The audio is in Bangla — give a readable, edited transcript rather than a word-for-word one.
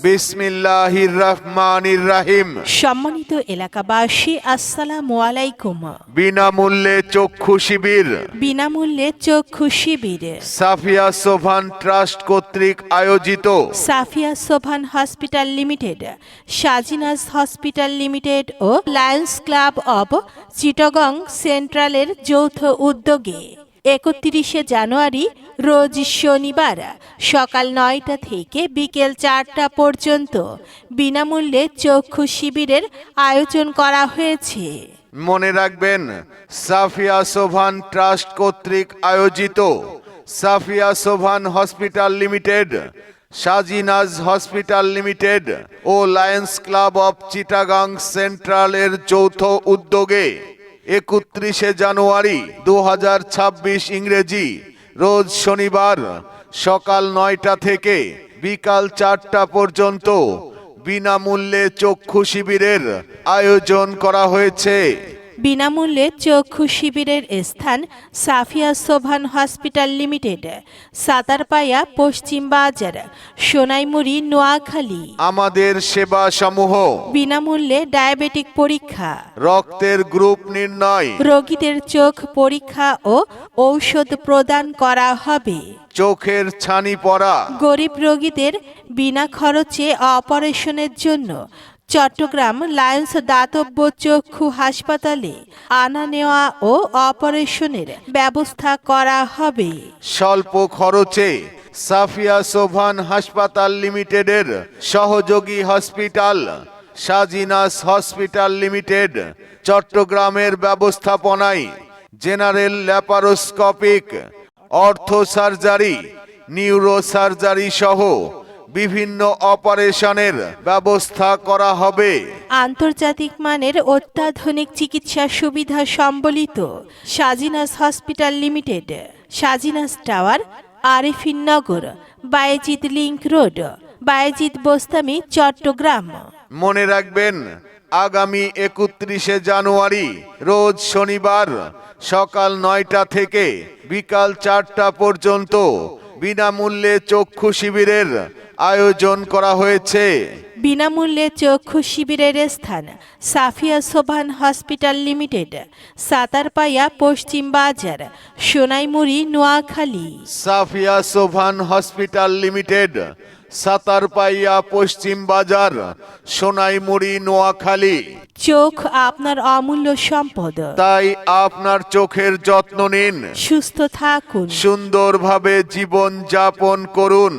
বিসমিল্লাহির রহমানির রহিম। সম্মানিত এলাকাবাসী, আসসালামু আলাইকুম। বিনামূল্যে চক্ষু শিবির বিনামূল্যে চক্ষু শিবির সাফিয়া সোভান ট্রাস্ট কর্তৃক আয়োজিত Safia Sobhan hospital limited, Sajinas hospital limited ও লায়ন্স ক্লাব অব চিটাগং সেন্ট্রালের যৌথ উদ্যোগে 31শে জানুয়ারি রোজ শনিবার সকাল 9টা থেকে বিকেল 4টা পর্যন্ত বিনামূল্যে চক্ষু শিবিরের আয়োজন করা হয়েছে। মনে রাখবেন, সাফিয়া সোভান ট্রাস্ট কর্তৃক আয়োজিত Safia Sobhan hospital limited, Sajinaz hospital limited ও লায়ন্স ক্লাব অব চিটাগাং সেন্ট্রালের যৌথ উদ্যোগে 31শে জানুয়ারি 2026 ইংরেজি রোজ শনিবার সকাল 9টা থেকে বিকাল 4টা পর্যন্ত বিনামূল্যে চক্ষু শিবিরের আয়োজন করা হয়েছে। বিনামূল্যে চক্ষু শিবিরের স্থান সাফিয়া সোভান হসপিটাল লিমিটেড, সাতারপায়া, পশ্চিম বাজার, সোনাইমুড়ি, নোয়াখালী। আমাদের সেবা সমূহ: বিনামূল্যে ডায়াবেটিক পরীক্ষা, রক্তের গ্রুপ নির্ণয়, রোগীদের চোখ পরীক্ষা ও ঔষধ প্রদান করা হবে। চোখের ছানি পড়া, গরিব রোগীদের বিনা খরচে অপারেশনের জন্য চট্টগ্রাম লায়ন্স দাতব্য চক্ষু হাসপাতালে আনা নেওয়া ও অপারেশনের ব্যবস্থা করা হবে। স্বল্প খরচে সাফিয়া সোভান হাসপাতাল লিমিটেডের সহযোগী হসপিটাল সাজিনাস হসপিটাল লিমিটেড চট্টগ্রামের ব্যবস্থাপনায় general laparoscopic, অর্থো surgery, neuro surgery সহ বিভিন্ন অপারেশনের ব্যবস্থা করা হবে। আন্তর্জাতিক মানের অত্যাধুনিক চিকিৎসা সুবিধা সম্বলিত সাজিনাস হসপিটাল লিমিটেড, সাজিনাস টাওয়ার, আরিফিন নগর, বায়েজিদ লিংক রোড, বায়েজিদ বোস্তামি, চট্টগ্রাম। মনে রাখবেন, আগামী 31শে জানুয়ারি রোজ শনিবার সকাল 9টা থেকে বিকাল 4টা পর্যন্ত বিনামূল্যে চক্ষু শিবিরের আয়োজন করা হয়েছে। বিনামূল্যে চক্ষু শিবিরের স্থান সাফিয়া সোভান হসপিটাল লিমিটেড, সাতারপায়া, পশ্চিম বাজার, সোনাইমুড়ি, নোয়াখালী। সাফিয়া সোভান হসপিটাল লিমিটেড, সাতারপাইয়া, পশ্চিম বাজার, সোনাইমুড়ি, নোয়াখালী। চোখ আপনার অমূল্য সম্পদ, তাই আপনার চোখের যত্ন নিন, সুস্থ থাকুন। সুন্দরভাবে জীবন যাপন করুন।